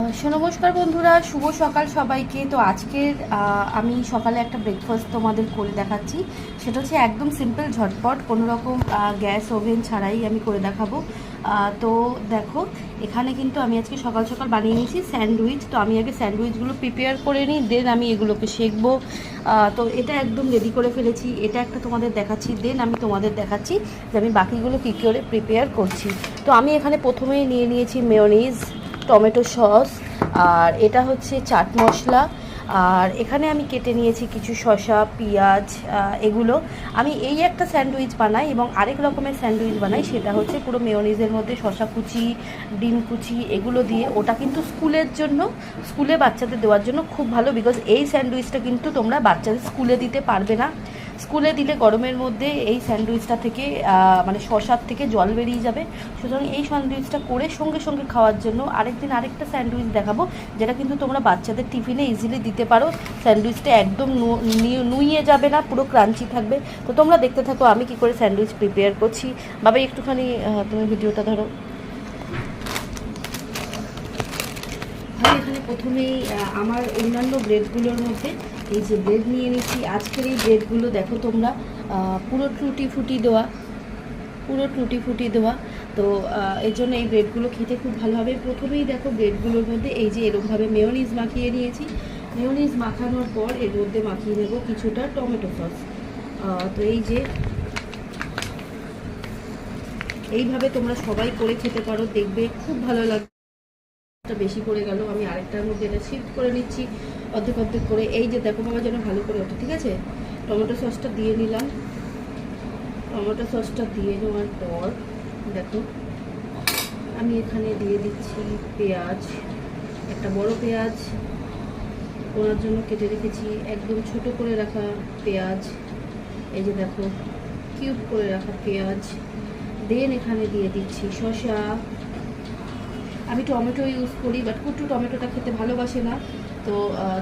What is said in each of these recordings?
নমস্কার বন্ধুরা, শুভ সকাল সবাইকে। তো আজকের আমি সকালে একটা ব্রেকফাস্ট তোমাদের করে দেখাচ্ছি। সেটা হচ্ছে একদম সিম্পল, ঝটপট, কোনো রকম গ্যাস ওভেন ছাড়াই আমি করে দেখাবো। তো দেখো, এখানে কিন্তু আমি আজকে সকাল সকাল বানিয়ে নিয়েছি স্যান্ডউইচ। তো আমি আগে স্যান্ডউইচগুলো প্রিপেয়ার করে নিই, দেন আমি এগুলোকে শেখবো। তো এটা একদম রেডি করে ফেলেছি, এটা একটা তোমাদের দেখাচ্ছি, দেন আমি তোমাদের দেখাচ্ছি যে আমি বাকিগুলো কী করে প্রিপেয়ার করছি। তো আমি এখানে প্রথমেই নিয়ে নিয়েছি মেয়োনিজ, টমেটো সস, আর এটা হচ্ছে চাট মশলা, আর এখানে আমি কেটে নিয়েছি কিছু শসা, পেঁয়াজ। এগুলো আমি এই একটা স্যান্ডউইচ বানাই এবং আরেক রকমের স্যান্ডউইচ বানাই, সেটা হচ্ছে পুরো মেয়োনিজের মধ্যে শসা কুচি, ডিম কুচি এগুলো দিয়ে। ওটা কিন্তু স্কুলের জন্য, স্কুলে বাচ্চাদের দেওয়ার জন্য খুব ভালো, বিকজ এই স্যান্ডউইচটা কিন্তু তোমরা বাচ্চাদের স্কুলে দিতে পারবে না। স্কুলে দিলে গরমের মধ্যে এই স্যান্ডউইচটা থেকে মানে শসার থেকে জল বেরিয়ে যাবে। সুতরাং এই স্যান্ডউইচটা করে সঙ্গে সঙ্গে খাওয়ার জন্য আরেকদিন আরেকটা স্যান্ডউইচ দেখাবো, যেটা কিন্তু তোমরা বাচ্চাদের টিফিনে ইজিলি দিতে পারো। স্যান্ডউইচটা একদম নুইয়ে যাবে না, পুরো ক্রাঞ্চি থাকবে। তো তোমরা দেখতে থাকো আমি কি করে স্যান্ডউইচ প্রিপেয়ার করছি। বাবা একটুখানি তুমি ভিডিওটা ধরো। এখানে প্রথমেই আমার অন্যান্য ব্রেডগুলোর মধ্যে এই যে ব্রেড নিয়ে নিচ্ছি। আজকের এই ব্রেডগুলো দেখো তোমরা, পুরো টুটি ফুটি দেওয়া। তো এর জন্য এই ব্রেডগুলো খেতে খুব ভালো হবে। প্রথমেই দেখো ব্রেডগুলোর মধ্যে এই যে এরকমভাবে মেয়োনিজ মাখিয়ে নিয়েছি। মেয়োনিজ মাখানোর পর এর মধ্যে মাখিয়ে নেব কিছুটা টমেটো সস। তো এই যে এইভাবে তোমরা সবাই করে খেতে পারো, দেখবে খুব ভালো লাগবে। বেশি পড়ে গেল, আমি আরেকটার মধ্যে এটা শিফট করে নিচ্ছি অর্ধেক অর্ধেক করে। এই যে দেখো বাবা, যেন ভালো করে ওঠে, ঠিক আছে। টমেটো সসটা দিয়ে নিলাম। টমেটো সসটা দিয়ে নেওয়ার পর দেখো আমি এখানে দিয়ে দিচ্ছি পেঁয়াজ, একটা বড় পেঁয়াজ ওনার জন্য কেটে রেখেছি, একদম ছোট করে রাখা পেঁয়াজ। এই যে দেখো কিউব করে রাখা পেঁয়াজ। দেন এখানে দিয়ে দিচ্ছি শসা। আমি টমেটো ইউজ করি, বাট কুট্টু টমেটোটা খেতে ভালোবাসে না, তো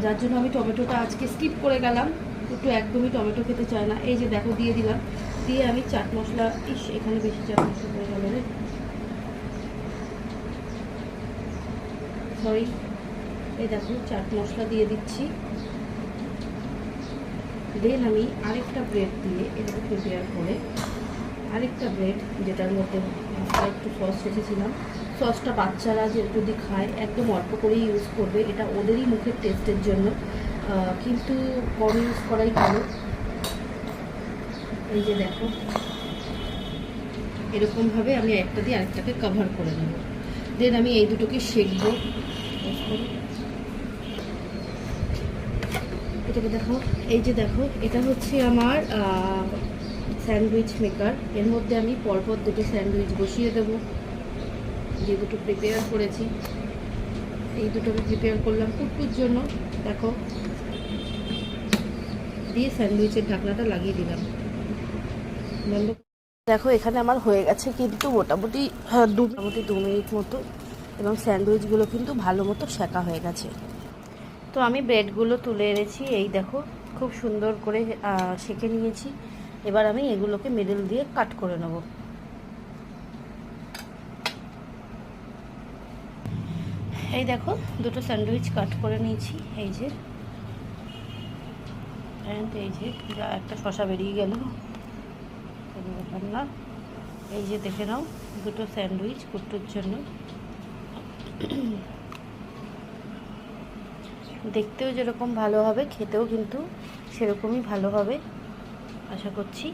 যার জন্য আমি টমেটোটা আজকে স্কিপ করে গেলাম। কুট্টু একদমই টমেটো খেতে চায় না। এই যে দেখো দিয়ে দিলাম, দিয়ে আমি চাট মশলা, এখানে বেশি চাট মশলা পড়ে গেল রে, সরি। এই দেখো চাট মশলা দিয়ে দিচ্ছি। দেন আমি আরেকটা ব্রেড দিয়ে এটাকে প্রিপেয়ার করে, আরেকটা ব্রেড যেটার মধ্যে একটু সস রেখেছিলাম। সসটা বাচ্চারা যদি খায় একদম অল্প করেই ইউজ করবে, এটা ওদেরই মুখের টেস্টের জন্য, কিন্তু কম ইউজ করাই ভালো। এই যে দেখো এরকমভাবে আমি একটা দিয়ে আরেকটাকে কভার করে নেব। দেন আমি এই দুটোকে শেখবো। এটাকে দেখো, এই যে দেখো এটা হচ্ছে আমার স্যান্ডউইচ মেকার। এর মধ্যে আমি পরপর দুটো স্যান্ডউইচ বসিয়ে দেবো, যে দুটো প্রিপেয়ার করেছি। এই দুটো আমি প্রিপেয়ার করলাম কুট্টুর জন্য। দেখো দিয়ে স্যান্ডউইচের ঢাকনাটা লাগিয়ে দিলাম। দেখো এখানে আমার হয়ে গেছে কিন্তু মোটামুটি 2 মিনিট মতো, এবং স্যান্ডউইচগুলো কিন্তু ভালো মতো সেঁকা হয়ে গেছে। তো আমি ব্রেডগুলো তুলে এনেছি, এই দেখো খুব সুন্দর করে সেঁকে নিয়েছি। এবার আমি এগুলোকে মিডল দিয়ে কাট করে নেব। এই দেখো দুটো স্যান্ডউইচ কাট করে নিয়েছি। এই যে এই যে যা একটা শসা বেরিয়ে গেল, ব্যাপার না। এই যে দেখে নাও দুটো স্যান্ডউইচ কুট্টুর জন্য। দেখতেও যেরকম ভালো হবে, খেতেও কিন্তু সেরকমই ভালো হবে আশা করছি।